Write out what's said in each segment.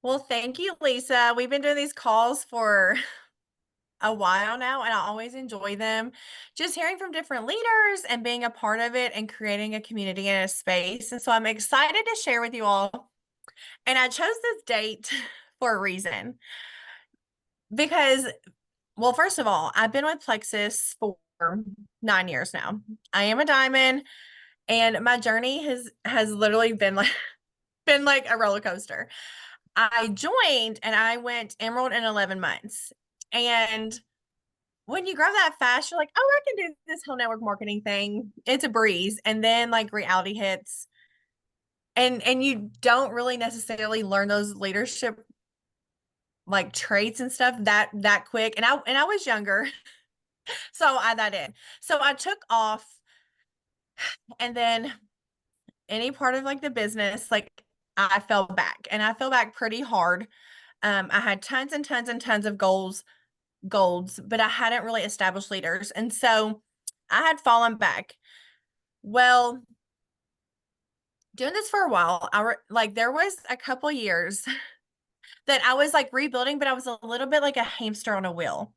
Well, thank you, Lisa. We've been doing these calls for a while now, and I always enjoy them. Just hearing from different leaders and being a part of it and creating a community and a space. And so I'm excited to share with you all. And I chose this date for a reason because, well, first of all, I've been with Plexus for 9 years now. I am a diamond, and my journey has literally been like a roller coaster. I joined and I went Emerald in 11 months. And when you grow that fast, you're like, oh, I can do this whole network marketing thing. It's a breeze. And then like reality hits. And you don't really necessarily learn those leadership like traits and stuff that quick. And I was younger. So I that in. So I took off, and then any part of like the business, like I fell back, and I fell back pretty hard. I had tons and tons and tons of goals, but I hadn't really established leaders. And so I had fallen back. Well, doing this for a while, like there was a couple years that I was like rebuilding, but I was a little bit like a hamster on a wheel.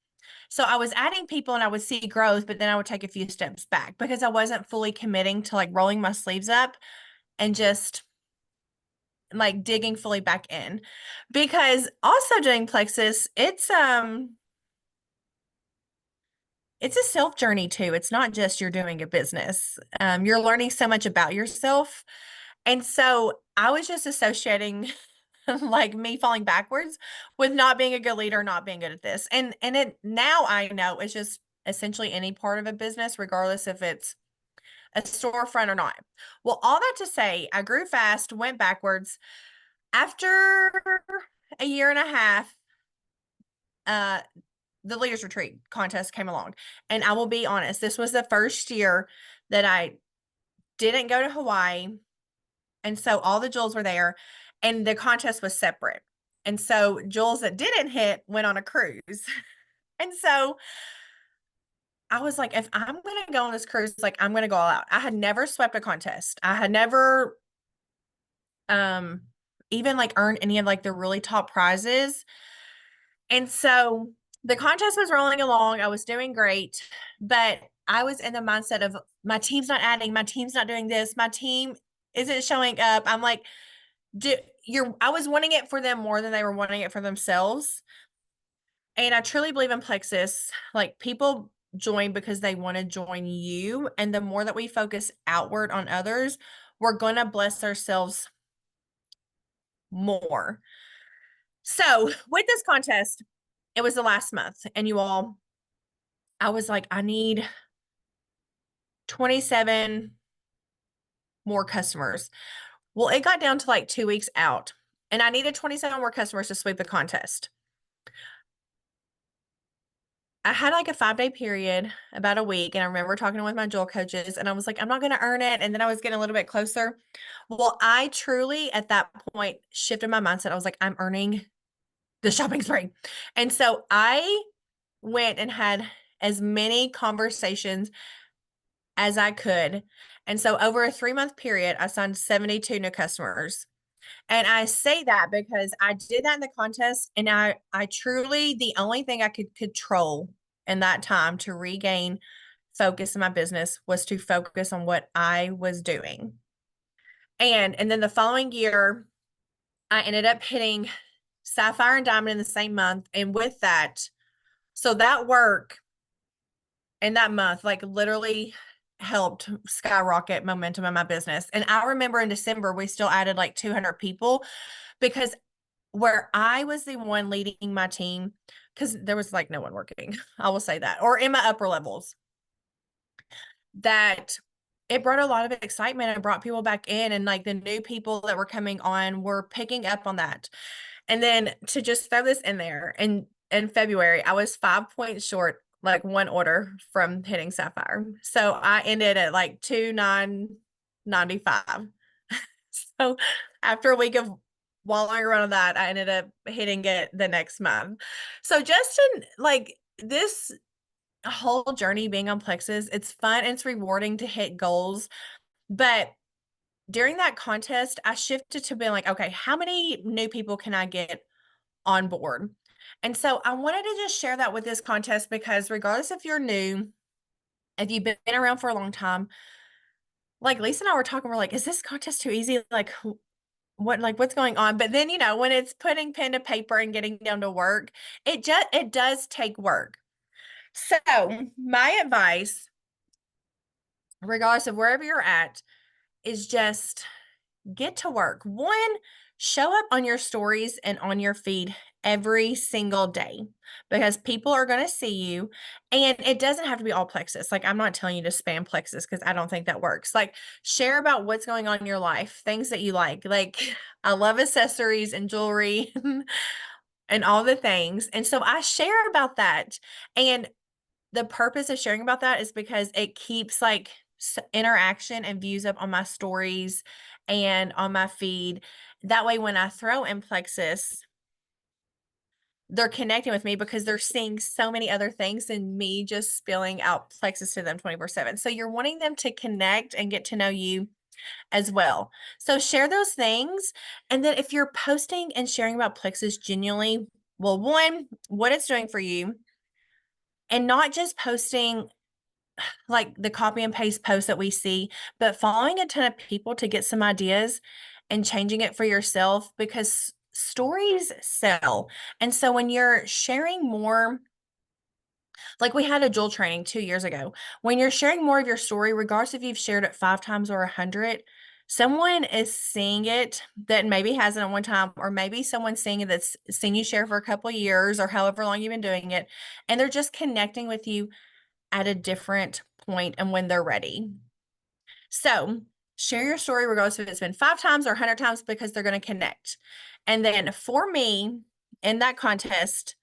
So I was adding people and I would see growth, but then I would take a few steps back because I wasn't fully committing to like rolling my sleeves up and just like digging fully back in. Because also doing Plexus, it's a self journey too. It's not just you're doing a business. You're learning so much about yourself. And so I was just associating like me falling backwards with not being a good leader, not being good at this. And it now I know it's just essentially any part of a business, regardless if it's a storefront or not. Well, all that to say, I grew fast, went backwards. After a year and a half, uh, the leaders retreat contest came along. And I will be honest, this was the first year that I didn't go to Hawaii. And so all the jewels were there, and the contest was separate. And so jewels that didn't hit went on a cruise. And so I was like, if I'm going to go on this cruise, like I'm going to go all out. I had never swept a contest. I had never um even like earned any of like the really top prizes. And so the contest was rolling along. I was doing great, but I was in the mindset of my team's not adding, my team's not doing this, my team isn't showing up. I'm like, I was wanting it for them more than they were wanting it for themselves. And I truly believe in Plexus. Like people join because they want to join you. And the more that we focus outward on others, we're going to bless ourselves more. So with this contest, it was the last month, and you all, I was like, I need 27 more customers. Well, it got down to like 2 weeks out, and I needed 27 more customers to sweep the contest. I had like a 5 day period, about a week. And I remember talking with my jewel coaches, and I was like, I'm not going to earn it. And then I was getting a little bit closer. Well, I truly at that point shifted my mindset. I was like, I'm earning the shopping spree. And so I went and had as many conversations as I could. And so over a 3 month period, I signed 72 new customers. And I say that because I did that in the contest, and I truly, the only thing I could control in that time to regain focus in my business was to focus on what I was doing. And then the following year, I ended up hitting Sapphire and Diamond in the same month. And with that, so that work in that month, like literally helped skyrocket momentum in my business. And I remember in December, we still added like 200 people because where I was the one leading my team, because there was like no one working, I will say that, or in my upper levels, that it brought a lot of excitement and brought people back in. And like the new people that were coming on were picking up on that. And then to just throw this in there, in February, I was 5 points short, like one order from hitting Sapphire. So I ended at like 2,995. So after a week of wallowing around on that, I ended up hitting it the next month. So just in like this whole journey being on Plexus, it's fun, it's rewarding to hit goals, but during that contest, I shifted to being like, okay, how many new people can I get on board? And so I wanted to just share that with this contest because regardless if you're new, if you've been around for a long time, like Lisa and I were talking, we're like, is this contest too easy? Like, what's going on? But then, when it's putting pen to paper and getting down to work, it does take work. So my advice, regardless of wherever you're at, is just get to work. One, show up on your stories and on your feed every single day because people are going to see you. And it doesn't have to be all Plexus. Like, I'm not telling you to spam Plexus because I don't think that works. Like, share about what's going on in your life, things that you like. Like, I love accessories and jewelry and all the things. And so I share about that. And the purpose of sharing about that is because it keeps like interaction and views up on my stories and on my feed. That way, when I throw in Plexus, they're connecting with me because they're seeing so many other things than me just spilling out Plexus to them 24/7. So you're wanting them to connect and get to know you as well. So share those things. And then if you're posting and sharing about Plexus genuinely, well, one, what it's doing for you, and not just posting like the copy and paste posts that we see, but following a ton of people to get some ideas and changing it for yourself because stories sell. And so when you're sharing more, like we had a jewel training 2 years ago, when you're sharing more of your story, regardless if you've shared it 5 times or 100, someone is seeing it that maybe hasn't at one time, or maybe someone's seeing it that's seen you share for a couple of years or however long you've been doing it. And they're just connecting with you at a different point and when they're ready. So share your story regardless if it's been 5 times or 100 times because they're going to connect. And then for me in that contest,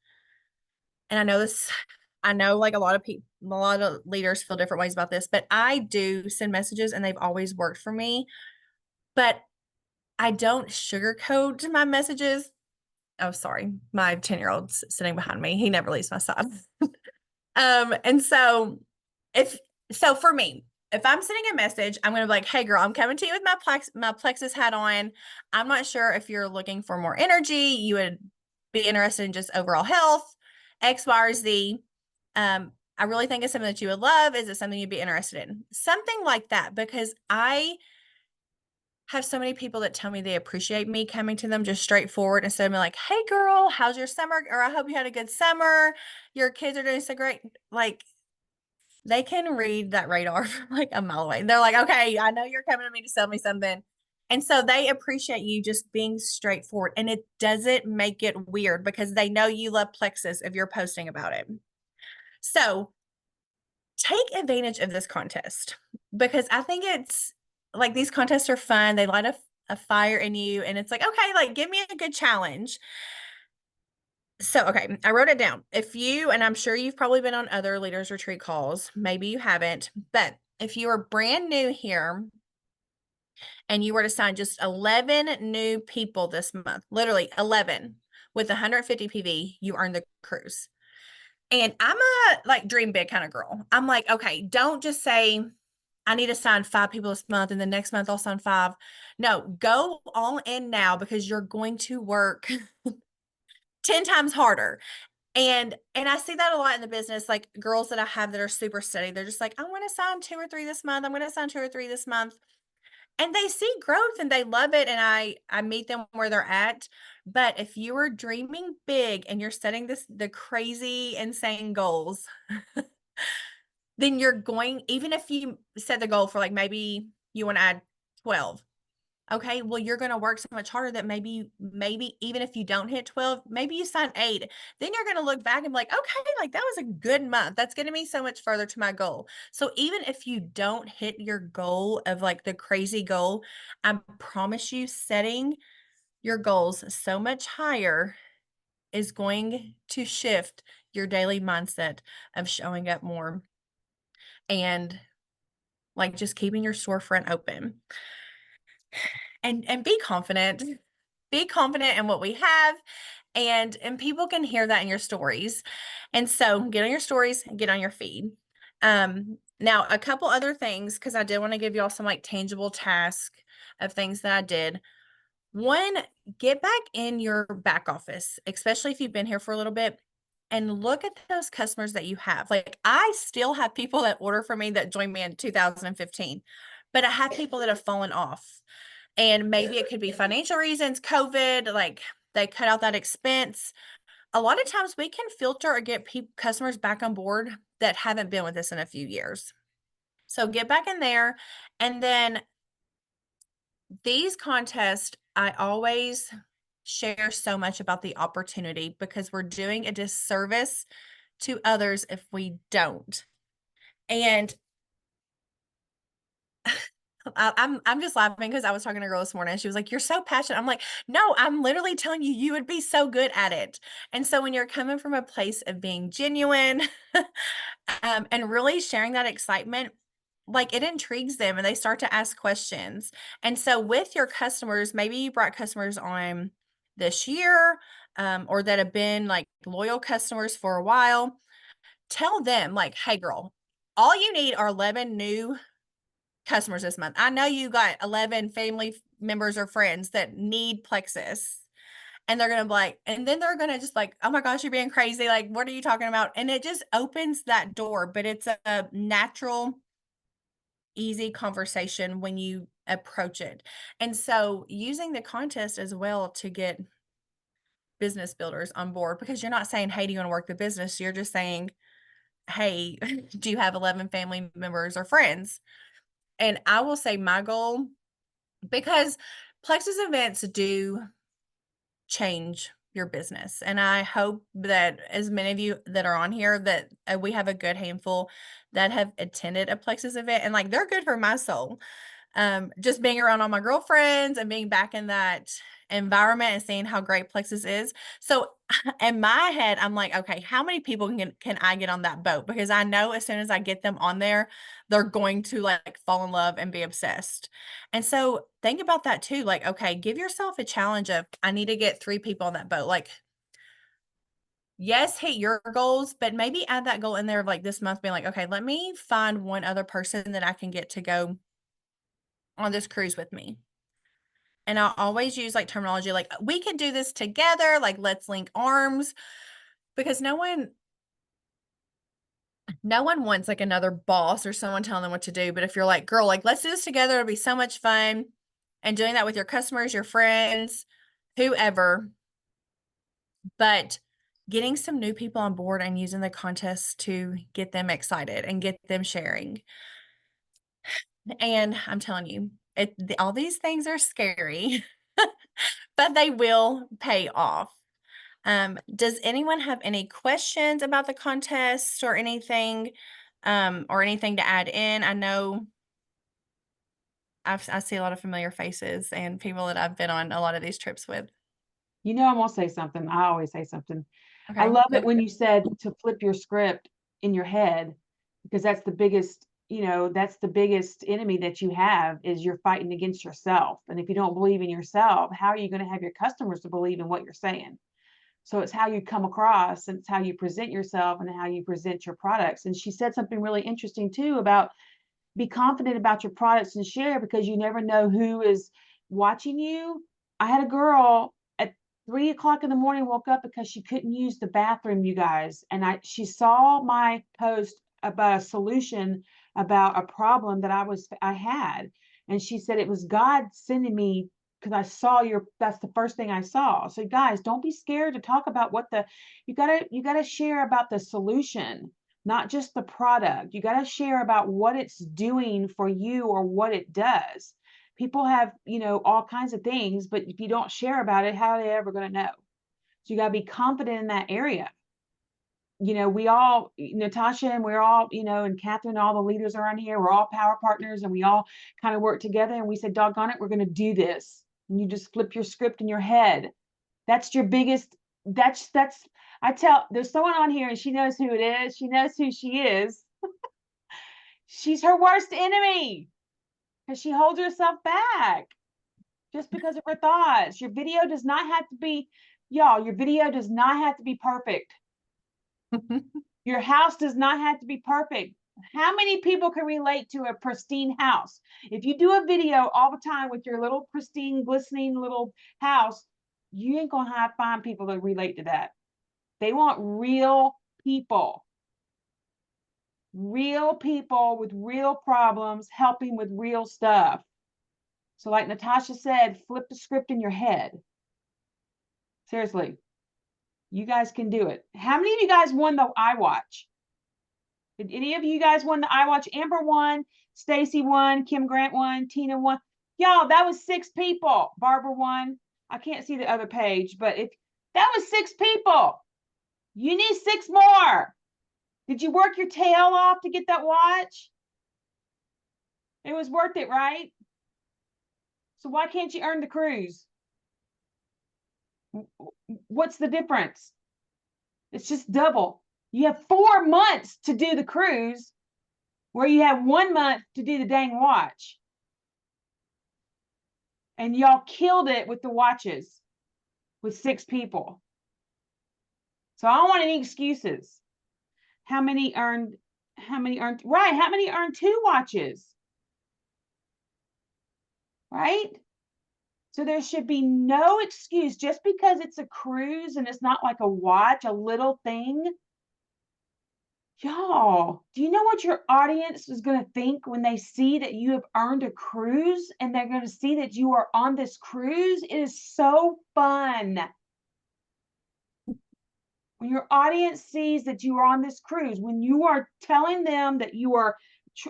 and I know like a lot of people, a lot of leaders feel different ways about this, but I do send messages and they've always worked for me. But I don't sugarcoat my messages. Oh, sorry. My 10-year-old's sitting behind me. He never leaves my side. And so if so for me, if I'm sending a message, I'm gonna be like, hey girl, I'm coming to you with my plexus hat on. I'm not sure if you're looking for more energy, you would be interested in just overall health, X, Y, or Z. I really think it's something that you would love. Is it something you'd be interested in? Something like that, because I have so many people that tell me they appreciate me coming to them just straightforward instead of being like, hey girl, how's your summer? Or I hope you had a good summer. Your kids are doing so great. Like, they can read that radar from like a mile away. They're like, okay, I know you're coming to me to sell me something. And so they appreciate you just being straightforward. And it doesn't make it weird because they know you love Plexus if you're posting about it. So take advantage of this contest because I think it's like these contests are fun. They light a fire in you. And it's like, okay, like give me a good challenge. So, okay, I wrote it down. If you, and I'm sure you've probably been on other leaders retreat calls, maybe you haven't, but if you are brand new here and you were to sign just 11 new people this month, literally 11 with 150 PV, you earn the cruise. And I'm a like dream big kind of girl. I'm like, okay, don't just say, I need to sign 5 people this month and the next month I'll sign 5. No, go all in now because you're going to work 10 times harder. And I see that a lot in the business, like girls that I have that are super steady. They're just like, I want to sign 2 or 3 this month. I'm going to sign 2 or 3 this month. And they see growth and they love it. And I meet them where they're at. But if you are dreaming big and you're setting the crazy, insane goals, then you're going, even if you set the goal for like maybe you want to add 12. Okay, well, you're going to work so much harder that maybe even if you don't hit 12, maybe you sign 8. Then you're going to look back and be like, okay, like that was a good month. That's getting me so much further to my goal. So even if you don't hit your goal of like the crazy goal, I promise you setting your goals so much higher is going to shift your daily mindset of showing up more and like just keeping your storefront open. And be confident. Be confident in what we have, and people can hear that in your stories. And so get on your stories, get on your feed. Now a couple other things, because I did want to give y'all some like tangible tasks of things that I did. One, get back in your back office, especially if you've been here for a little bit, and look at those customers that you have. Like, I still have people that order from me that joined me in 2015, but I have people that have fallen off. And maybe it could be financial reasons, COVID, like they cut out that expense. A lot of times we can filter or get customers back on board that haven't been with us in a few years. So get back in there. And then these contests, I always share so much about the opportunity because we're doing a disservice to others if we don't. And I'm just laughing because I was talking to a girl this morning and she was like, "You're so passionate." I'm like, "No, I'm literally telling you, you would be so good at it." And so when you're coming from a place of being genuine, and really sharing that excitement, like it intrigues them and they start to ask questions. And so with your customers, maybe you brought customers on this year, or that have been like loyal customers for a while. Tell them, like, "Hey, girl, all you need are 11 new customers this month. I know you got 11 family members or friends that need Plexus." And they're gonna be like, and then they're gonna just like, "Oh my gosh, you're being crazy. Like, what are you talking about?" And it just opens that door, but it's a natural, easy conversation when you approach it. And so using the contest as well to get business builders on board, because you're not saying, "Hey, do you want to work the business?" You're just saying, "Hey, do you have 11 family members or friends?" And I will say my goal, because Plexus events do change your business. And I hope that as many of you that are on here that we have a good handful that have attended a Plexus event and like they're good for my soul. Just being around all my girlfriends and being back in that environment and seeing how great Plexus is. So in my head, I'm like, okay, how many people can I get on that boat? Because I know as soon as I get them on there, they're going to like fall in love and be obsessed. And so think about that too. Like, okay, give yourself a challenge of I need to get 3 people on that boat. Like, yes, hit your goals, but maybe add that goal in there of like this month being like, okay, let me find one other person that I can get to go on this cruise with me. And I'll always use like terminology like we can do this together, like let's link arms, because no one wants like another boss or someone telling them what to do. But if you're like, girl, like let's do this together, it'll be so much fun. And doing that with your customers, your friends, whoever. But getting some new people on board and using the contest to get them excited and get them sharing. And I'm telling you, all these things are scary, but they will pay off. Does anyone have any questions about the contest or anything to add in? I know I see a lot of familiar faces and people that I've been on a lot of these trips with. You know, I'm gonna say something. I always say something. I Okay, love it good. when you said to flip your script in your head, because that's the biggest, that's the biggest enemy that you have is you're fighting against yourself. And if you don't believe in yourself, how are you going to have your customers to believe in what you're saying? So it's how you come across and it's how you present yourself and how you present your products. And she said something really interesting too about be confident about your products and share because you never know who is watching you. I had a girl at 3 o'clock in the morning woke up because she couldn't use the bathroom, you guys. And she saw my post about a solution about a problem that I had. And she said it was God sending me because that's the first thing I saw. So guys, don't be scared to talk about you gotta share about the solution, not just the product. You got to share about what it's doing for you or what it does. People have, all kinds of things, but if you don't share about it, how are they ever going to know? So you got to be confident in that area. We all, Natasha, and we're all, and Catherine, all the leaders are on here. We're all power partners and we all kind of work together. And we said, doggone it, we're going to do this. And you just flip your script in your head. That's your biggest, that's, there's someone on here and she knows who it is. She knows who she is. She's her worst enemy because she holds herself back just because of her thoughts. Your video does not have to be, y'all, your video does not have to be perfect. Your house does not have to be perfect. How many people can relate to a pristine house? If you do a video all the time with your little pristine, glistening little house, you ain't gonna find people that relate to that. They want real people with real problems, helping with real stuff. So, like Natasha said, flip the script in your head. Seriously, you guys can do it. How many of you guys won the iWatch? Did any of you guys win the iWatch? Amber won, Stacy won, Kim Grant won, Tina won. Y'all, that was 6 people. Barbara won. I can't see the other page, but if that was 6 people, you need 6 more. Did you work your tail off to get that watch? It was worth it, right? So why can't you earn the cruise? What's the difference? It's just double. You have 4 months to do the cruise where you have 1 month to do the dang watch. And y'all killed it with the watches with 6 people. So I don't want any excuses. How many earned, right? How many earned 2 watches? Right? So there should be no excuse just because it's a cruise and it's not like a watch, a little thing. Y'all, do you know what your audience is going to think when they see that you have earned a cruise and they're going to see that you are on this cruise? It is so fun. When your audience sees that you are on this cruise, when you are telling them that you are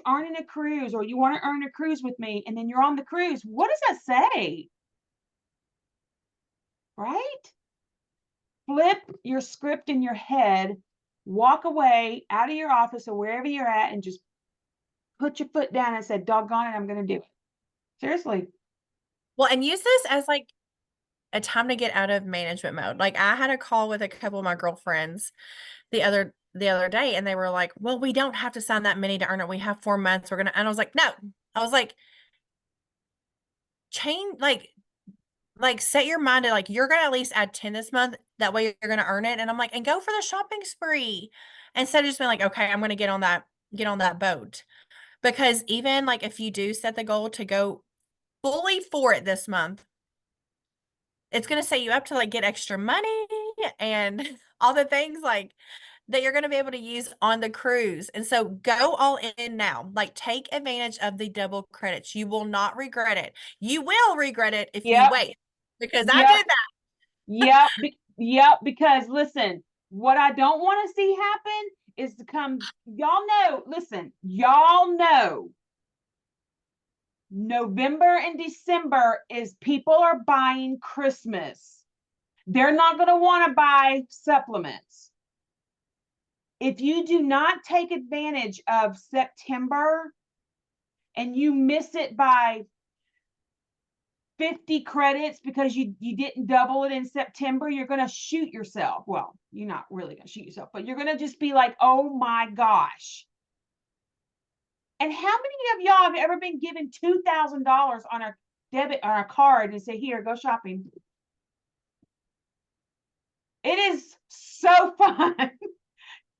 earning a cruise or you want to earn a cruise with me, and then you're on the cruise, what does that say? Right? Flip your script in your head, walk away out of your office or wherever you're at, and just put your foot down and say, doggone it, I'm going to do it. Seriously. Well, and use this as like a time to get out of management mode. Like I had a call with a couple of my girlfriends the other day, and they were like, well, we don't have to sign that many to earn it. We have 4 months. We're gonna, and I was like, no. I was like, change, like set your mind to like you're gonna at least add 10 this month. That way you're gonna earn it. And I'm like, and go for the shopping spree instead of just being like, okay, I'm gonna get on that boat. Because even like if you do set the goal to go fully for it this month, it's going to set you up to like get extra money and all the things like that you're going to be able to use on the cruise. And so go all in now. Like take advantage of the double credits. You will not regret it. You will regret it if you Yep. wait because I Yep. did that. Yep. Yep. Because listen, what I don't want to see happen is to come, y'all know November and December is people are buying Christmas. They're not going to want to buy supplements. If you do not take advantage of September and you miss it by 50 credits because you didn't double it in September, you're going to shoot yourself. Well, you're not really going to shoot yourself, but you're going to just be like, oh my gosh. And how many of y'all have ever been given $2,000 on a card and say, here, go shopping? It is so fun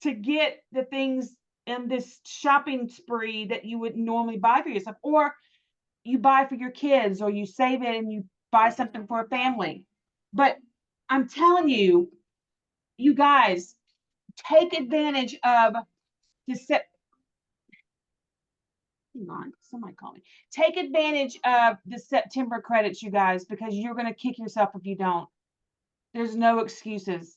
to get the things in this shopping spree that you would normally buy for yourself, or you buy for your kids, or you save it and you buy something for a family. But I'm telling you, you guys, take advantage of this. Hang on, somebody call me. Take advantage of the September credits, you guys, because you're going to kick yourself if you don't. There's no excuses.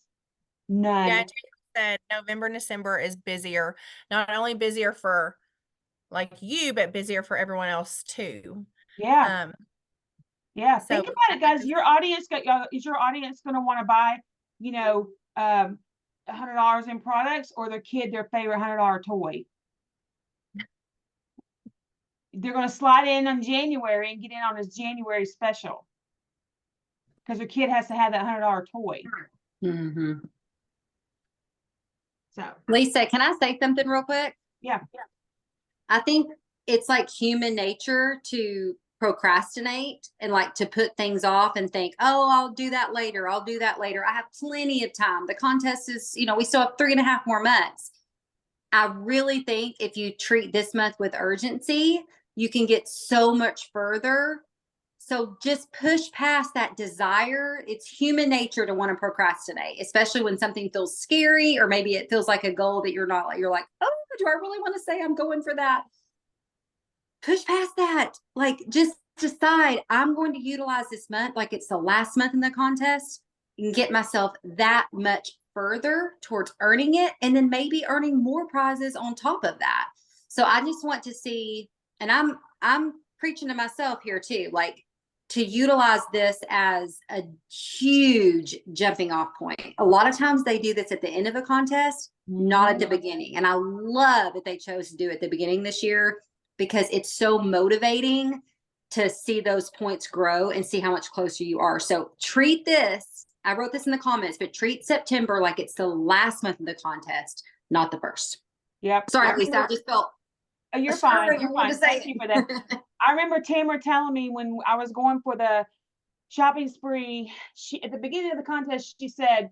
Yeah, None. Terry said November and December is busier. Not only busier for like you, but busier for everyone else too. Yeah. Um, Yeah. so Think about it, I guys. just Is your audience going to want to buy, you know, $100 in products, or their kid their favorite $100 toy? They're going to slide in on January and get in on this January special because their kid has to have that $100 toy. Mm-hmm. So, Lisa, can I say something real quick? yeah. I think it's like human nature to procrastinate and like to put things off and think, oh, I'll do that later. I'll do that later. I have plenty of time. The contest is, we still have 3.5 more months. I really think if you treat this month with urgency, you can get so much further. So just push past that desire. It's human nature to want to procrastinate, especially when something feels scary, or maybe it feels like a goal that you're not like, you're like, oh, do I really want to say I'm going for that? Push past that. Like, just decide I'm going to utilize this month like it's the last month in the contest and get myself that much further towards earning it, and then maybe earning more prizes on top of that. So I just want to see, and I'm preaching to myself here too, like, to utilize this as a huge jumping off point. A lot of times they do this at the end of a contest, not at the beginning. And I love that they chose to do it at the beginning this year, because it's so motivating to see those points grow and see how much closer you are. So treat this, I wrote this in the comments, but treat September like it's the last month of the contest, not the first. Yep. Sorry, Lisa, I just felt. Oh, you're fine. You're fine. Thank you for that. I remember Tamara telling me when I was going for the shopping spree, she, at the beginning of the contest, she said,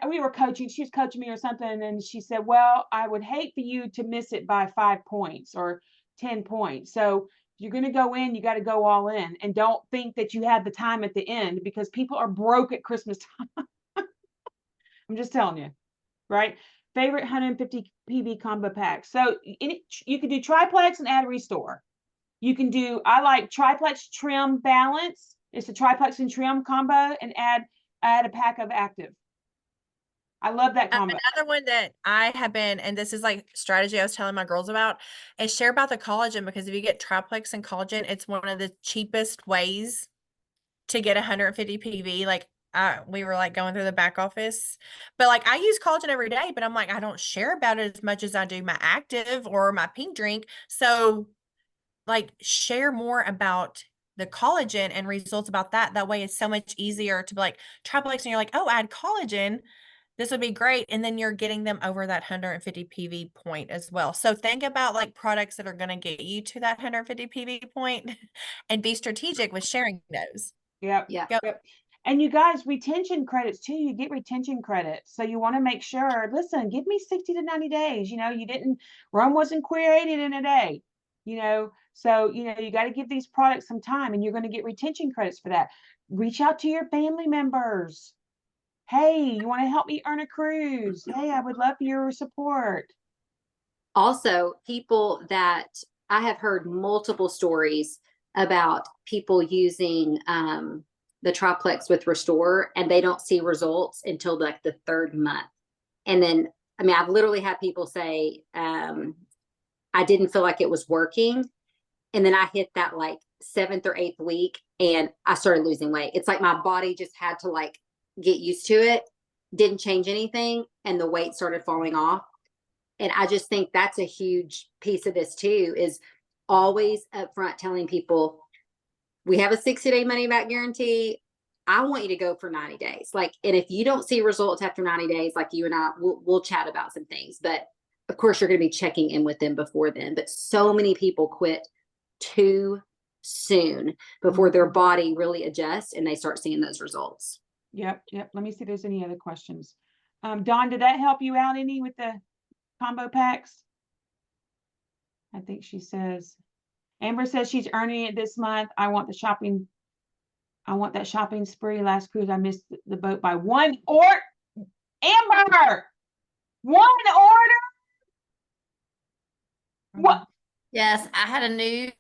we were coaching, she was coaching me or something, and she said, well, I would hate for you to miss it by 5 points or 10 points. So if you're going to go in, you got to go all in, and don't think that you have the time at the end, because people are broke at Christmas time. I'm just telling you, right? Favorite 150 PV combo pack. So you can do triplex and add restore. You can do, I like triplex trim balance. It's a triplex and trim combo, and add a pack of active. I love that combo. Another one that I have been, and this is like strategy I was telling my girls about, is share about the collagen, because if you get triplex and collagen, it's one of the cheapest ways to get 150 PV. Like, we were like going through the back office, but like I use collagen every day, but I'm like, I don't share about it as much as I do my active or my pink drink. So like, share more about the collagen and results about that. That way it's so much easier to be like triplex, and you're like, oh, add collagen. This would be great. And then you're getting them over that 150 PV point as well. So think about like products that are going to get you to that 150 PV point and be strategic with sharing those. Yep. Yeah. Yep. And you guys, retention credits too, you get retention credits. So you want to make sure, listen, give me 60 to 90 days. You know, Rome wasn't created in a day, you know, so, you know, you got to give these products some time, and you're going to get retention credits for that. Reach out to your family members. Hey, you want to help me earn a cruise? Hey, I would love your support. Also, people that I have heard multiple stories about people using the triplex with restore, and they don't see results until like the 3rd month. And then, I mean, I've literally had people say, I didn't feel like it was working, and then I hit that like 7th or 8th week, and I started losing weight. It's like my body just had to like get used to it, didn't change anything, and the weight started falling off. And I just think that's a huge piece of this too, is always upfront telling people, we have a 60-day money back guarantee. I want you to go for 90 days. Like, and if you don't see results after 90 days, like you and I, we'll chat about some things, but of course you're going to be checking in with them before then. But so many people quit too soon before their body really adjusts and they start seeing those results. Yep. Let me see if there's any other questions. Dawn, did that help you out any with the combo packs? I think she says, Amber says she's earning it this month. I want that shopping spree. Last cruise, I missed the boat by 1 order. Amber, 1 order. What? Yes, I had a new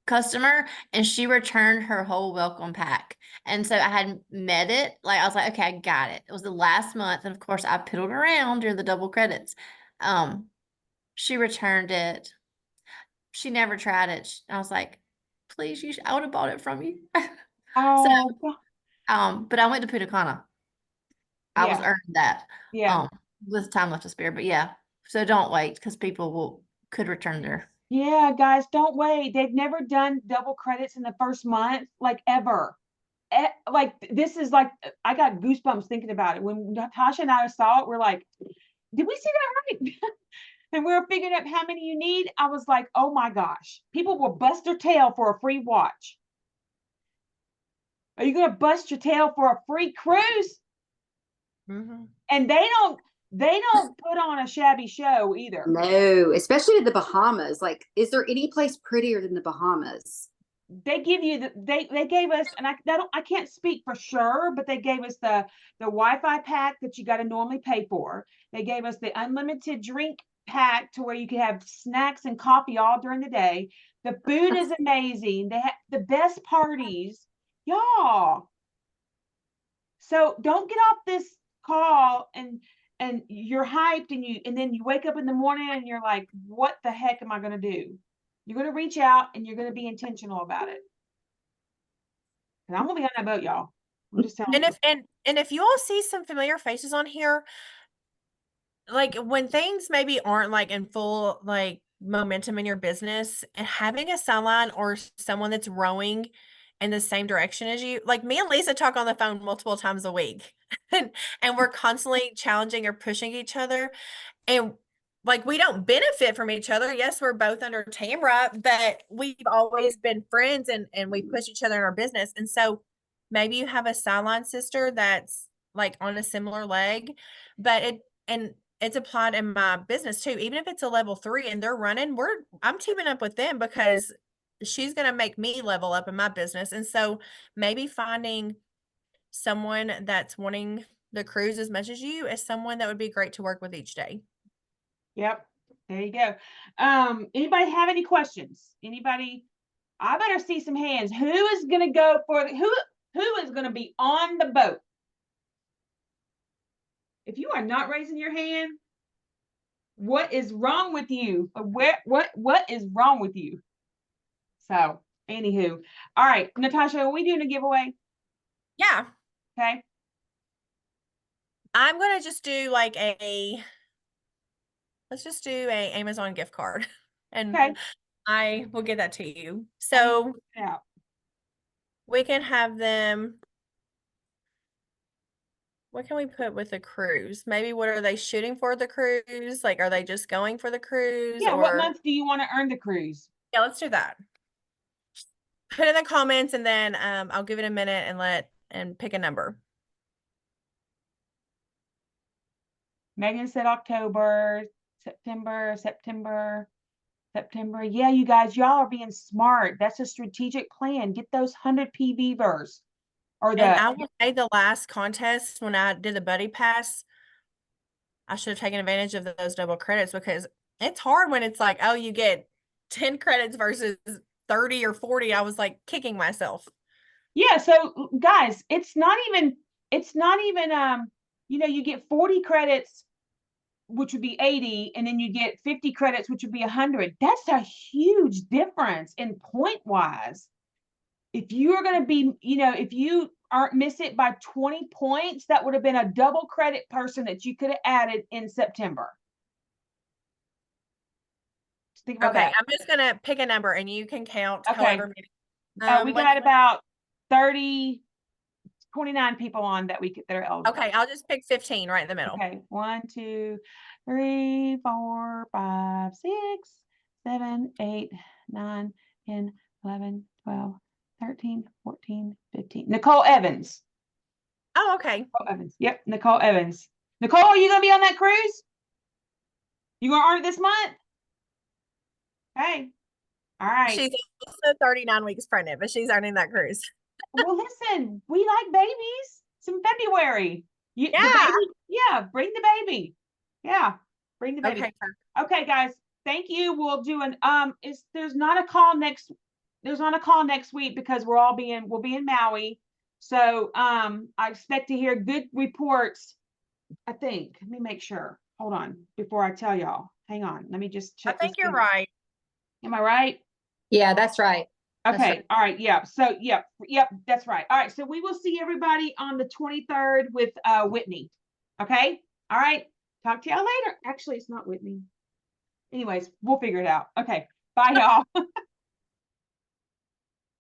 customer and she returned her whole welcome pack. And so I had met it. Like, I was like, okay, I got it. It was the last month. And of course I piddled around during the double credits. She returned it. She never tried it. I was like, please, I would have bought it from you. Oh, But I went to Punta Cana. I was yeah. earning that. Yeah. With time left to spare. But yeah. So don't wait, because people could return their. Yeah, guys, don't wait. They've never done double credits in the first month, like ever. Like, this is like, I got goosebumps thinking about it. When Natasha and I saw it, we're like, did we see that right? And we were figuring out how many you need. I was like, oh my gosh, people will bust their tail for a free watch. Are you going to bust your tail for a free cruise? Mm-hmm. And they don't put on a shabby show either. No, especially the Bahamas. Like, is there any place prettier than the Bahamas? They give you they gave us, and I can't speak for sure, but they gave us the Wi-Fi pack that you got to normally pay for. They gave us the unlimited drink pack to where you could have snacks and coffee all during the day. The food is amazing. They have the best parties, y'all. So don't get off this call and you're hyped and then you wake up in the morning and you're like, what the heck am I going to do? You're going to reach out and you're going to be intentional about it. And I'm going to be on that boat, y'all. I'm just telling you. And if you all see some familiar faces on here, like when things maybe aren't like in full like momentum in your business, and having a sideline or someone that's rowing in the same direction as you, like me and Lisa talk on the phone multiple times a week, and we're constantly challenging or pushing each other, and like we don't benefit from each other. Yes, we're both under Tamra, but we've always been friends and we push each other in our business. And so maybe you have a sideline sister that's like on a similar leg, but it's applied in my business too. Even if it's a level 3 and they're running, I'm teaming up with them because she's going to make me level up in my business. And so maybe finding someone that's wanting the cruise as much as you is someone that would be great to work with each day. Yep. There you go. Anybody have any questions? Anybody? I better see some hands. Who is going to go for who is going to be on the boat? If you are not raising your hand, what is wrong with you? What is wrong with you? So, anywho, all right, Natasha, are we doing a giveaway? Yeah. Okay. I'm going to just do like let's just do a Amazon gift card and Okay. I will get that to you. So Yeah. we can have them. What can we put with the cruise? Maybe what are they shooting for the cruise? Like, are they just going for the cruise? Yeah. Or What month do you want to earn the cruise? yeah, let's do that. Put in the comments and then I'll give it a minute and pick a number. Megan said October, September. Yeah, you guys, y'all are being smart. That's a strategic plan. Get those 100 PVers. Or And I will say the last contest when I did the buddy pass, I should have taken advantage of those double credits because it's hard when it's like, oh, you get 10 credits versus 30 or 40. I was like kicking myself. yeah, so guys, it's not even you get 40 credits, which would be 80, and then you get 50 credits, which would be 100. That's a huge difference in point wise. If you're going to be, if you aren't miss it by 20 points, that would have been a double credit person that you could have added in September. Just think about Okay, that. I'm just gonna pick a number and you can count Okay. however many. We got about 29 people on that are eligible. Okay, I'll just pick 15 right in the middle. Okay, 1, 2, 3, 4, 5, 6, 7, 8, 9, 10, 11, 12, 13, 14, 15. Nicole Evans. Oh, okay. Nicole Evans. Yep, Nicole Evans. Nicole, are you going to be on that cruise? You going to earn it this month? Okay. All right. She's also 39 weeks pregnant, but she's earning that cruise. Well, listen, we like babies. It's in February. Yeah. Bring the baby. Yeah, bring the baby. Okay. Okay, guys. Thank you. We'll do there's not a call next week because we'll be in Maui. So I expect to hear good reports. I think. Let me make sure. Hold on before I tell y'all. Hang on. Let me just check. I think you're right. Am I right? Yeah, that's right. Okay. That's right. All right. Yeah. So, yep. That's right. All right. So we will see everybody on the 23rd with Whitney. Okay. All right. Talk to y'all later. Actually, it's not Whitney. Anyways, we'll figure it out. Okay. Bye, y'all.